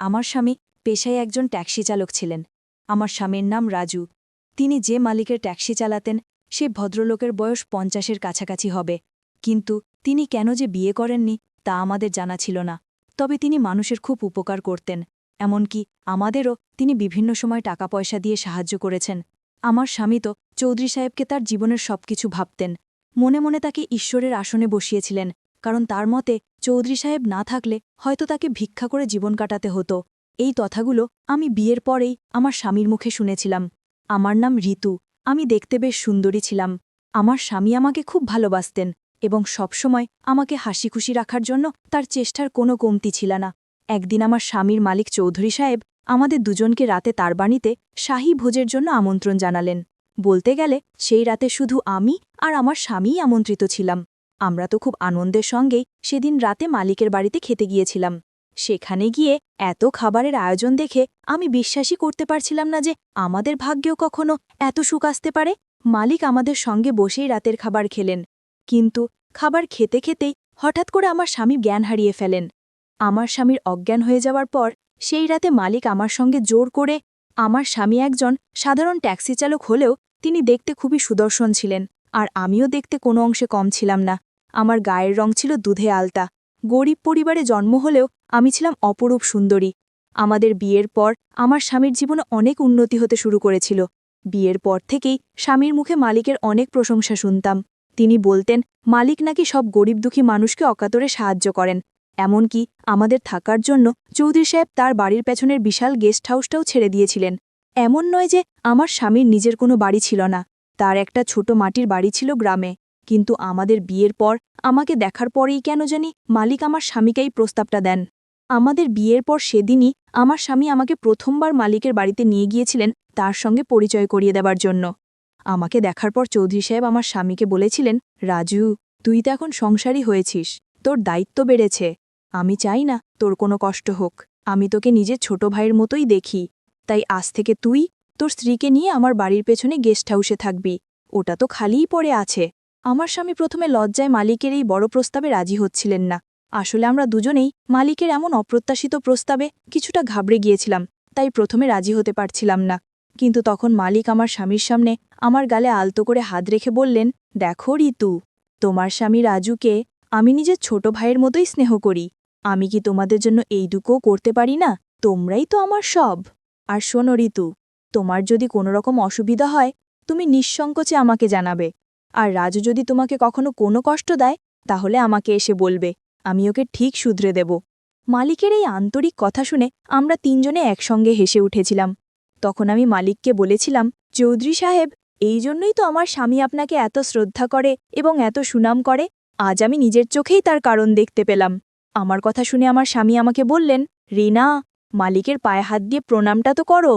আমার স্বামী পেশায় একজন ট্যাক্সি চালক ছিলেন। আমার স্বামীর নাম রাজু। তিনি যে মালিকের ট্যাক্সি চালাতেন সে ভদ্রলোকের বয়স ৫০-এর কাছাকাছি হবে, কিন্তু তিনি কেন যে বিয়ে করেননি তা আমাদের জানা ছিল না। তবে তিনি মানুষের খুব উপকার করতেন, এমনকি আমাদেরও তিনি বিভিন্ন সময় টাকা পয়সা দিয়ে সাহায্য করেছেন। আমার স্বামী তো চৌধুরী সাহেবকে তার জীবনের সবকিছু ভাবতেন। মনে মনে তাকে ঈশ্বরের আসনে বসিয়েছিলেন, কারণ তার মতে চৌধুরী সাহেব না থাকলে হয়তো তাকে ভিক্ষা করে জীবন কাটাতে হতো। এই কথাগুলো আমি বিয়ের পরেই আমার স্বামীর মুখে শুনেছিলাম। আমার নাম ঋতু। আমি দেখতে বেশ সুন্দরী ছিলাম। আমার স্বামী আমাকে খুব ভালোবাসতেন এবং সবসময় আমাকে হাসিখুশি রাখার জন্য তার চেষ্টার কোনো কমতি ছিল না। একদিন আমার স্বামীর মালিক চৌধুরী সাহেব আমাদের দুজনকে রাতে তার বাড়িতে শাহী ভোজের জন্য আমন্ত্রণ জানালেন। বলতে গেলে সেই রাতে শুধু আমি আর আমার স্বামীই আমন্ত্রিত ছিলাম। আমরা তো খুব আনন্দের সঙ্গেই সেদিন রাতে মালিকের বাড়িতে খেতে গিয়েছিলাম। সেখানে গিয়ে এত খাবারের আয়োজন দেখে আমি বিশ্বাসই করতে পারছিলাম না যে আমাদের ভাগ্যেও কখনো এত সুখ আসতে পারে। মালিক আমাদের সঙ্গে বসেই রাতের খাবার খেলেন, কিন্তু খাবার খেতে খেতেই হঠাৎ করে আমার স্বামী জ্ঞান হারিয়ে ফেলেন। আমার স্বামীর অজ্ঞান হয়ে যাওয়ার পর সেই রাতে মালিক আমার সঙ্গে জোর করে, আমার স্বামী একজন সাধারণ ট্যাক্সি চালক হলেও তিনি দেখতে খুবই সুদর্শন ছিলেন, আর আমিও দেখতে কোনো অংশে কম ছিলাম না। আমার গায়ের রং ছিল দুধে আলতা। গরিব পরিবারে জন্ম হলেও আমি ছিলাম অপরূপ সুন্দরী। আমাদের বিয়ের পর আমার স্বামীর জীবনে অনেক উন্নতি হতে শুরু করেছিল। বিয়ের পর থেকেই স্বামীর মুখে মালিকের অনেক প্রশংসা শুনতাম। তিনি বলতেন মালিক নাকি সব গরিব দুঃখী মানুষকে অকাতরে সাহায্য করেন। এমনকি আমাদের থাকার জন্য চৌধুরী সাহেব তার বাড়ির পেছনের বিশাল গেস্ট হাউসটাও ছেড়ে দিয়েছিলেন। এমন নয় যে আমার স্বামীর নিজের কোনো বাড়ি ছিল না, তার একটা ছোট মাটির বাড়ি ছিল গ্রামে। কিন্তু আমাদের বিয়ের পর আমাকে দেখার পরেই কেন জানি মালিক আমার স্বামীকেই প্রস্তাবটা দেন। আমাদের বিয়ের পর সেদিনই আমার স্বামী আমাকে প্রথমবার মালিকের বাড়িতে নিয়ে গিয়েছিলেন তার সঙ্গে পরিচয় করিয়ে দেবার জন্য। আমাকে দেখার পর চৌধুরী সাহেব আমার স্বামীকে বলেছিলেন, রাজু, তুই তো এখন সংসারী হয়েছিস, তোর দায়িত্ব বেড়েছে। আমি চাই না তোর কোনো কষ্ট হোক। আমি তোকে নিজের ছোট ভাইয়ের মতোই দেখি। তাই আজ থেকে তুই তোর স্ত্রীকে নিয়ে আমার বাড়ির পেছনে গেস্ট হাউসে থাকবি। ওটা তো খালিই পড়ে আছে। আমার স্বামী প্রথমে লজ্জায় মালিকের এই বড় প্রস্তাবে রাজি হচ্ছিলেন না। আসলে আমরা দুজনেই মালিকের এমন অপ্রত্যাশিত প্রস্তাবে কিছুটা ঘাবড়ে গিয়েছিলাম, তাই প্রথমে রাজি হতে পারছিলাম না। কিন্তু তখন মালিক আমার স্বামীর সামনে আমার গালে আলতো করে হাত রেখে বললেন, দেখো ঋতু, তোমার স্বামী রাজুকে আমি নিজের ছোট ভাইয়ের মতোই স্নেহ করি। আমি কি তোমাদের জন্য এইটুকুও করতে পারি না? তোমরাই তো আমার সব। আর শোনো ঋতু, তোমার যদি কোনো রকম অসুবিধা হয় তুমি নিঃসংকোচে আমাকে জানাবে। আর রাজু যদি তোমাকে কখনো কোনো কষ্ট দেয় তাহলে আমাকে এসে বলবে, আমি ওকে ঠিক শুধরে দেব। মালিকের এই আন্তরিক কথা শুনে আমরা তিনজনে একসঙ্গে হেসে উঠেছিলাম। তখন আমি মালিককে বলেছিলাম, চৌধুরী সাহেব, এই জন্যই তো আমার স্বামী আপনাকে এত শ্রদ্ধা করে এবং এত সুনাম করে। আজ আমি নিজের চোখেই তার কারণ দেখতে পেলাম। আমার কথা শুনে আমার স্বামী আমাকে বললেন, রিনা, মালিকের পায়ে হাত দিয়ে প্রণামটা তো করো।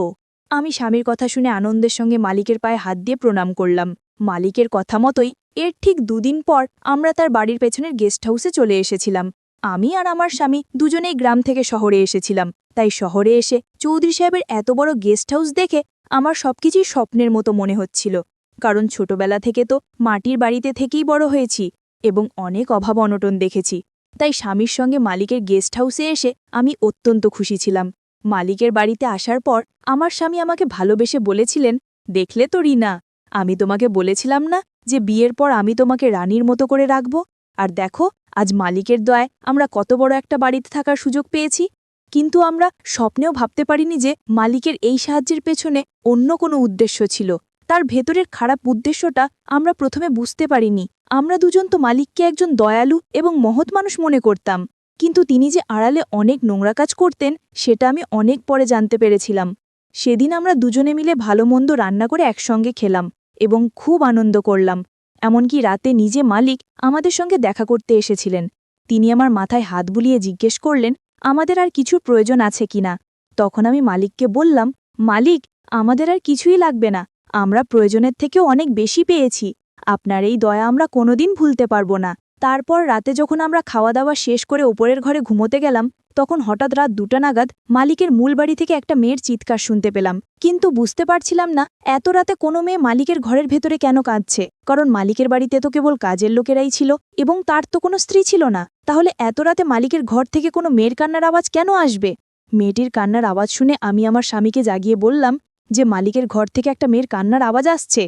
আমি স্বামীর কথা শুনে আনন্দের সঙ্গে মালিকের পায়ে হাত দিয়ে প্রণাম করলাম। মালিকের কথা মতোই এর ঠিক দুদিন পর আমরা তার বাড়ির পেছনের গেস্ট হাউসে চলে এসেছিলাম। আমি আর আমার স্বামী দুজনেই গ্রাম থেকে শহরে এসেছিলাম, তাই শহরে এসে চৌধুরী সাহেবের এত বড় গেস্ট হাউস দেখে আমার সবকিছুই স্বপ্নের মতো মনে হচ্ছিল। কারণ ছোটবেলা থেকে তো মাটির বাড়িতে থেকেই বড় হয়েছি এবং অনেক অভাব অনটন দেখেছি। তাই স্বামীর সঙ্গে মালিকের গেস্ট হাউসে এসে আমি অত্যন্ত খুশি ছিলাম। মালিকের বাড়িতে আসার পর আমার স্বামী আমাকে ভালোবেসে বলেছিলেন, দেখলে তো রিনা, আমি তোমাকে বলেছিলাম না যে বিয়ের পর আমি তোমাকে রানীর মতো করে রাখব। আর দেখো, আজ মালিকের দয়ায় আমরা কত বড় একটা বাড়িতে থাকার সুযোগ পেয়েছি। কিন্তু আমরা স্বপ্নেও ভাবতে পারিনি যে মালিকের এই সাহায্যের পেছনে অন্য কোনো উদ্দেশ্য ছিল। তার ভেতরের খারাপ উদ্দেশ্যটা আমরা প্রথমে বুঝতে পারিনি। আমরা দুজন তো মালিককে একজন দয়ালু এবং মহৎ মানুষ মনে করতাম, কিন্তু তিনি যে আড়ালে অনেক নোংরা কাজ করতেন সেটা আমি অনেক পরে জানতে পেরেছিলাম। সেদিন আমরা দুজনে মিলে ভালো মন্দ রান্না করে একসঙ্গে খেলাম এবং খুব আনন্দ করলাম। এমনকি রাতে নিজে মালিক আমাদের সঙ্গে দেখা করতে এসেছিলেন। তিনি আমার মাথায় হাত বুলিয়ে জিজ্ঞেস করলেন আমাদের আর কিছুর প্রয়োজন আছে কিনা। তখন আমি মালিককে বললাম, মালিক, আমাদের আর কিছুই লাগবে না, আমরা প্রয়োজনের থেকেও অনেক বেশি পেয়েছি। আপনার এই দয়া আমরা কোনোদিন ভুলতে পারবো না। তারপর রাতে যখন আমরা খাওয়া দাওয়া শেষ করে ওপরের ঘরে ঘুমোতে গেলাম তখন হঠাৎ রাত 2টা নাগাদ মালিকের মূল বাড়ি থেকে একটা মেয়ের চিৎকার শুনতে পেলাম। কিন্তু বুঝতে পারছিলাম না এত রাতে কোনো মেয়ে মালিকের ঘরের ভেতরে কেন কাঁদছে, কারণ মালিকের বাড়িতে তো কেবল কাজের লোকেরাই ছিল এবং তার তো কোনো স্ত্রী ছিল না। তাহলে এত রাতে মালিকের ঘর থেকে কোনো মেয়ের কান্নার আওয়াজ কেন আসবে? মেয়েটির কান্নার আওয়াজ শুনে আমি আমার স্বামীকে জাগিয়ে বললাম যে মালিকের ঘর থেকে একটা মেয়ের কান্নার আওয়াজ আসছে।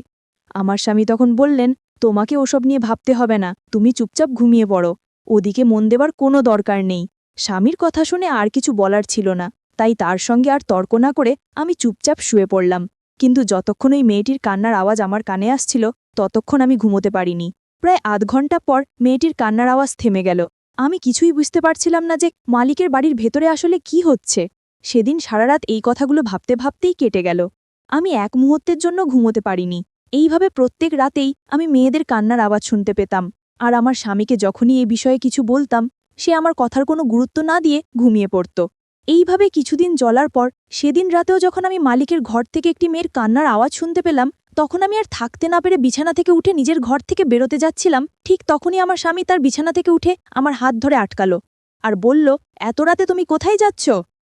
আমার স্বামী তখন বললেন, তোমাকে ওসব নিয়ে ভাবতে হবে না, তুমি চুপচাপ ঘুমিয়ে পড়ো, ওদিকে মন দেবার কোনো দরকার নেই। স্বামীর কথা শুনে আর কিছু বলার ছিল না, তাই তার সঙ্গে আর তর্ক না করে আমি চুপচাপ শুয়ে পড়লাম। কিন্তু যতক্ষণ ওই মেয়েটির কান্নার আওয়াজ আমার কানে আসছিল ততক্ষণ আমি ঘুমোতে পারিনি। প্রায় আধ ঘন্টা পর মেয়েটির কান্নার আওয়াজ থেমে গেল। আমি কিছুই বুঝতে পারছিলাম না যে মালিকের বাড়ির ভেতরে আসলে কি হচ্ছে। সেদিন সারারাত এই কথাগুলো ভাবতে ভাবতেই কেটে গেল। আমি এক মুহূর্তের জন্য ঘুমোতে পারিনি। এইভাবে প্রত্যেক রাতেই আমি মেয়েদের কান্নার আওয়াজ শুনতে পেতাম, আর আমার স্বামীকে যখনই এই বিষয়ে কিছু বলতাম সে আমার কথার কোনো গুরুত্ব না দিয়ে ঘুমিয়ে পড়ত। এইভাবে কিছুদিন চলার পর সেদিন রাতেও যখন আমি মালিকের ঘর থেকে একটি মেয়ের কান্নার আওয়াজ শুনতে পেলাম, তখন আমি আর থাকতে না পেরে বিছানা থেকে উঠে নিজের ঘর থেকে বেরোতে যাচ্ছিলাম। ঠিক তখনই আমার স্বামী তার বিছানা থেকে উঠে আমার হাত ধরে আটকালো আর বলল, এত রাতে তুমি কোথায় যাচ্ছ?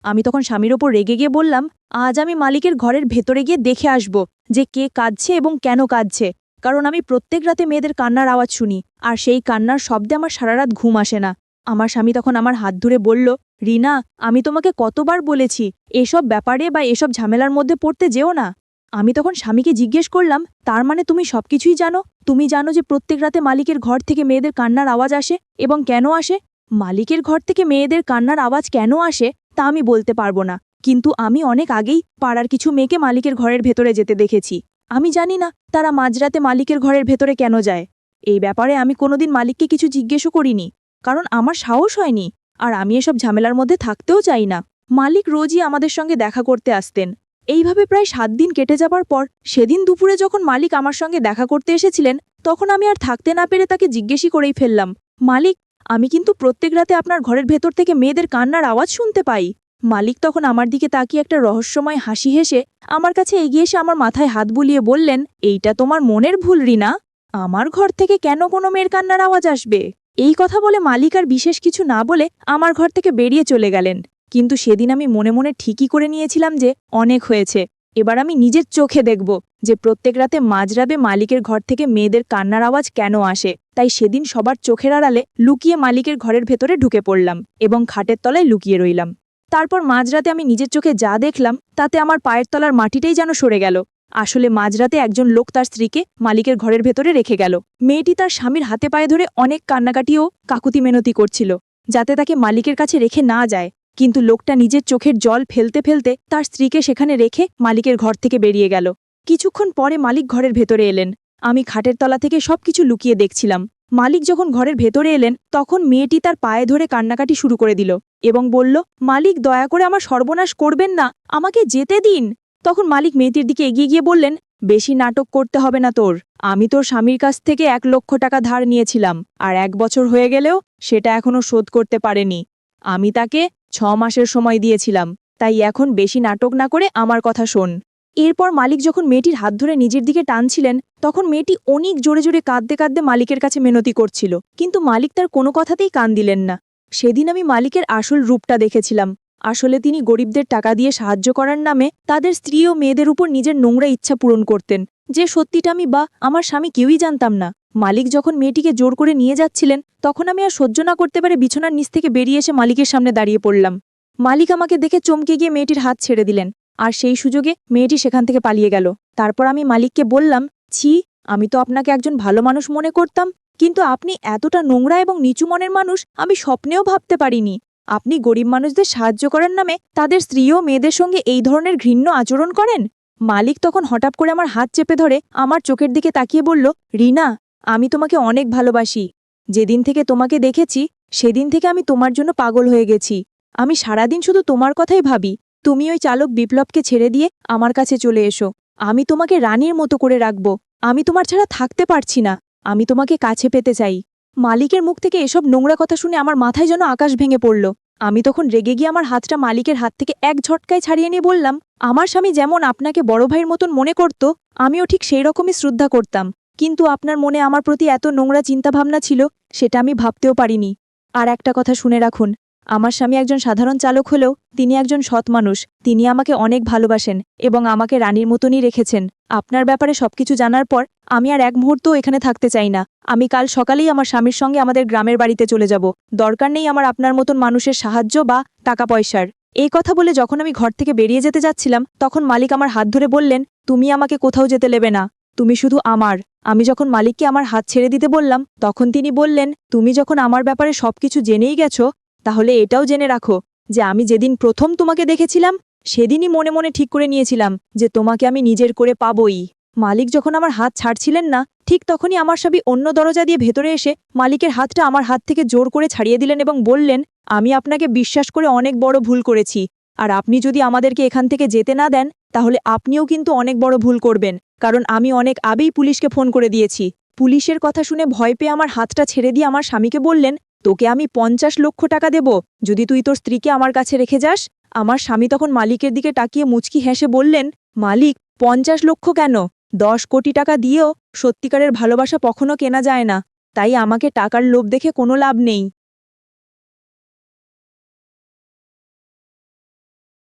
আমি তখন স্বামীর ওপর রেগে গিয়ে বললাম, আজ আমি মালিকের ঘরের ভেতরে গিয়ে দেখে আসব যে কে কাঁদছে এবং কেন কাঁদছে, কারণ আমি প্রত্যেক রাতে মেয়েদের কান্নার আওয়াজ শুনি, আর সেই কান্নার শব্দে আমার সারারাত ঘুম আসে না। আমার স্বামী তখন আমার হাত ধরে বলল, রিনা, আমি তোমাকে কতবার বলেছি এসব ব্যাপারে বা এসব ঝামেলার মধ্যে পড়তে যেও না। আমি তখন স্বামীকে জিজ্ঞেস করলাম, তার মানে তুমি সবকিছুই জানো? তুমি জানো যে প্রত্যেক রাতে মালিকের ঘর থেকে মেয়েদের কান্নার আওয়াজ আসে এবং কেন আসে? মালিকের ঘর থেকে মেয়েদের কান্নার আওয়াজ কেন আসে তা আমি বলতে পারবো না, কিন্তু আমি অনেক আগেই পাড়ার কিছু মেয়েকে মালিকের ঘরের ভেতরে যেতে দেখেছি। আমি জানি না তারা মাঝরাতে মালিকের ঘরের ভেতরে কেন যায়। এই ব্যাপারে আমি কোনোদিন মালিককে কিছু জিজ্ঞেসও করিনি, কারণ আমার সাহস হয়নি, আর আমি এসব ঝামেলার মধ্যে থাকতেও চাই না। মালিক রোজই আমাদের সঙ্গে দেখা করতে আসতেন। এইভাবে প্রায় 7 দিন কেটে যাবার পর সেদিন দুপুরে যখন মালিক আমার সঙ্গে দেখা করতে এসেছিলেন, তখন আমি আর থাকতে না পেরে তাকে জিজ্ঞেসই করেই ফেললাম, মালিক, আমি কিন্তু প্রত্যেক রাতে আপনার ঘরের ভেতর থেকে মেয়েদের কান্নার আওয়াজ শুনতে পাই। মালিক তখন আমার দিকে তাকিয়ে একটা রহস্যময় হাসি হেসে আমার কাছে এগিয়ে এসে আমার মাথায় হাত বুলিয়ে বললেন, এইটা তোমার মনের ভুল রিনা, আমার ঘর থেকে কেন কোনো মেয়ের কান্নার আওয়াজ আসবে? এই কথা বলে মালিক আর বিশেষ কিছু না বলে আমার ঘর থেকে বেরিয়ে চলে গেলেন। কিন্তু সেদিন আমি মনে মনে ঠিকই করে নিয়েছিলাম যে অনেক হয়েছে, এবার আমি নিজের চোখে দেখব যে প্রত্যেক রাতে মাঝরাতে মালিকের ঘর থেকে মেয়েদের কান্নার আওয়াজ কেন আসে। তাই সেদিন সবার চোখের আড়ালে লুকিয়ে মালিকের ঘরের ভেতরে ঢুকে পড়লাম এবং খাটের তলায় লুকিয়ে রইলাম। তারপর মাঝরাতে আমি নিজের চোখে যা দেখলাম তাতে আমার পায়ের তলার মাটিটাই যেন সরে গেল। আসলে মাঝরাতে একজন লোক তার স্ত্রীকে মালিকের ঘরের ভেতরে রেখে গেল। মেয়েটি তার স্বামীর হাতে পায়ে ধরে অনেক কান্নাকাটি ও কাকুতি মেনতি করছিল যাতে তাকে মালিকের কাছে রেখে না যায়, কিন্তু লোকটা নিজের চোখের জল ফেলতে ফেলতে তার স্ত্রীকে সেখানে রেখে মালিকের ঘর থেকে বেরিয়ে গেল। কিছুক্ষণ পরে মালিক ঘরের ভেতরে এলেন। আমি খাটের তলা থেকে সবকিছু লুকিয়ে দেখছিলাম। মালিক যখন ঘরের ভেতরে এলেন তখন মেয়েটি তার পায়ে ধরে কান্নাকাটি শুরু করে দিল এবং বলল, মালিক, দয়া করে আমার সর্বনাশ করবেন না, আমাকে যেতে দিন। তখন মালিক মেয়েটির দিকে এগিয়ে গিয়ে বললেন, বেশি নাটক করতে হবে না তোর, আমি তোর স্বামীর কাছ থেকে 1,00,000 টাকা ধার নিয়েছিলাম, আর 1 বছর হয়ে গেলেও সেটা এখনো শোধ করতে পারেনি। আমি তাকে 6 মাসের সময় দিয়েছিলাম, তাই এখন বেশি নাটক না করে আমার কথা শোন। এরপর মালিক যখন মেয়েটির হাত ধরে নিজের দিকে টানছিলেন তখন মেয়েটি অনেক জোরে জোরে কাঁদতে কাঁদতে মালিকের কাছে মিনতি করছিল, কিন্তু মালিক তার কোনো কথাতেই কান দিলেন না। সেদিন আমি মালিকের আসল রূপটা দেখেছিলাম। আসলে তিনি গরিবদের টাকা দিয়ে সাহায্য করার নামে তাদের স্ত্রী ও মেয়েদের উপর নিজের নোংরা ইচ্ছা পূরণ করতেন, যে সত্যিটা আমি বা আমার স্বামী কেউই জানতাম না। মালিক যখন মেয়েটিকে জোর করে নিয়ে যাচ্ছিলেন তখন আমি আর সহ্য না করতে পেরে বিছানার নিচ থেকে বেরিয়ে এসে মালিকের সামনে দাঁড়িয়ে পড়লাম। মালিক আমাকে দেখে চমকে গিয়ে মেয়েটির হাত ছেড়ে দিলেন, আর সেই সুযোগে মেয়েটি সেখান থেকে পালিয়ে গেল। তারপর আমি মালিককে বললাম, ছি, আমি তো আপনাকে একজন ভালো মানুষ মনে করতাম, কিন্তু আপনি এতটা নোংরা এবং নিচু মনের মানুষ আমি স্বপ্নেও ভাবতে পারিনি। আপনি গরিব মানুষদের সাহায্য করার নামে তাদের স্ত্রী ও মেয়েদের সঙ্গে এই ধরনের ঘৃণ্য আচরণ করেন। মালিক তখন হঠাৎ করে আমার হাত চেপে ধরে আমার চোখের দিকে তাকিয়ে বলল, রিনা, আমি তোমাকে অনেক ভালোবাসি। যেদিন থেকে তোমাকে দেখেছি সেদিন থেকে আমি তোমার জন্য পাগল হয়ে গেছি। আমি সারাদিন শুধু তোমার কথাই ভাবি। তুমি ওই চালক বিপ্লবকে ছেড়ে দিয়ে আমার কাছে চলে এসো। আমি তোমাকে রানীর মতো করে রাখব। আমি তোমার ছাড়া থাকতে পারছি না। আমি তোমাকে কাছে পেতে চাই। মালিকের মুখ থেকে এসব নোংরা কথা শুনে আমার মাথায় যেন আকাশ ভেঙে পড়ল। আমি তখন রেগে গিয়ে আমার হাতটা মালিকের হাত থেকে এক ঝটকায় ছাড়িয়ে নিয়ে বললাম, আমার স্বামী যেমন আপনাকে বড় ভাইয়ের মতন মনে করত আমিও ঠিক সেই রকমই শ্রদ্ধা করতাম, কিন্তু আপনার মনে আমার প্রতি এত নোংরা চিন্তাভাবনা ছিল সেটা আমি ভাবতেও পারিনি। আর একটা কথা শুনে রাখুন, আমার স্বামী একজন সাধারণ চালক হলেও তিনি একজন সৎ মানুষ। তিনি আমাকে অনেক ভালোবাসেন এবং আমাকে রানীর মতনই রেখেছেন। আপনার ব্যাপারে সবকিছু জানার পর আমি আর এক মুহূর্তও এখানে থাকতে চাই না। আমি কাল সকালেই আমার স্বামীর সঙ্গে আমাদের গ্রামের বাড়িতে চলে যাব। দরকার নেই আমার আপনার মতন মানুষের সাহায্য বা টাকা পয়সার। এই কথা বলে যখন আমি ঘর থেকে বেরিয়ে যেতে যাচ্ছিলাম তখন মালিক আমার হাত ধরে বললেন, তুমি আমাকে কোথাও যেতে দেবে না, তুমি শুধু আমার। আমি যখন মালিককে আমার হাত ছেড়ে দিতে বললাম তখন তিনি বললেন, তুমি যখন আমার ব্যাপারে সবকিছু জেনেই গেছো তাহলে এটাও জেনে রাখো যে আমি যেদিন প্রথম তোমাকে দেখেছিলাম সেদিনই মনে মনে ঠিক করে নিয়েছিলাম যে তোমাকে আমি নিজের করে পাবই। মালিক যখন আমার হাত ছাড়ছিলেন না ঠিক তখনই আমার স্বামী অন্য দরজা দিয়ে ভেতরে এসে মালিকের হাতটা আমার হাত থেকে জোর করে ছাড়িয়ে দিলেন এবং বললেন, আমি আপনাকে বিশ্বাস করে অনেক বড় ভুল করেছি, আর আপনি যদি আমাদেরকে এখান থেকে যেতে না দেন তাহলে আপনিও কিন্তু অনেক বড় ভুল করবেন, কারণ আমি অনেক আগেই পুলিশকে ফোন করে দিয়েছি। পুলিশের কথা শুনে ভয় পেয়ে আমার হাতটা ছেড়ে দিয়ে আমার স্বামীকে বললেন, তোকে আমি 50 লক্ষ টাকা দেব যদি তুই তোর স্ত্রীকে আমার কাছে রেখে যাস। আমার স্বামী তখন মালিকের দিকে তাকিয়ে মুচকি হেসে বললেন, মালিক 50 লক্ষ কেন, 10 কোটি টাকা দিয়েও সত্যিকারের ভালোবাসা কখনো কেনা যায় না, তাই আমাকে টাকার লোভ দেখে কোনো লাভ নেই।